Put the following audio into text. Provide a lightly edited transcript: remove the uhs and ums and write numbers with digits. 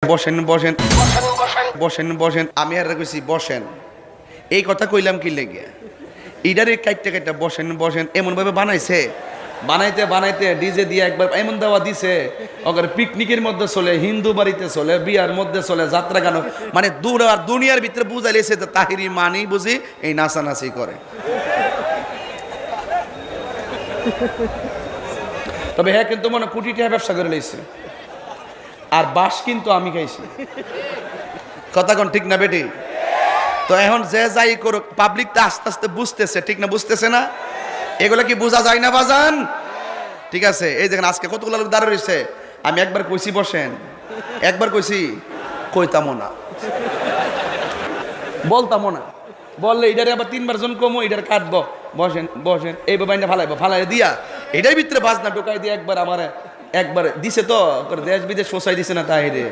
বসেন বসেন বসেন বসেন আমি আর কইছি বসেন, এই কথা কইলাম কি লেগে ইডারে কাইটটা কাইটটা বসেন বসেন এমন ভাবে বানাইছে, বানাইতে বানাইতে ডিজে দিয়ে একবার এমন দেওয়া দিছে ওদের পিকনিকের মধ্যে চলে, হিন্দু বাড়িতে চলে, বিয়ার মধ্যে চলে, যাত্রা গান, মানে দূর আর দুনিয়ার ভিতরে বুঝাইলেছে তাহিরি মানি বুঝি এই নাচানাচি করে। তবে হ্যাঁ কিন্তু মনে কোটি টাকা ব্যবসা করে লইছে, আর বাস কিন্তু আমি খাইছি। কথা কোন ঠিক না বেটি? তো এখন যে যাই করুক পাবলিক তো আস্তে আস্তে বুঝতেছে, ঠিক না? বুঝতেছে না? এগুলো কি বোঝা যায় না বাজান? ঠিক আছে, এই দেখেন আজকে কতগুলো লোক দাঁড়িয়ে রয়েছে, আমি একবার কইছি বসেন, একবার কইছি কইতামও না, বলতামও না, বললে এটারে আবার 3 বার জন কমো এটার কাটবো, বসেন বসেন এই বাবাইটা ফালাইবো, ফালাই দিয়া এটার ভিতরে বাজনা ঢোকাই দিয়ে একবার আমার একবার দিছে তো দেশ বিদেশ ফসাই দিছে না তাই রে।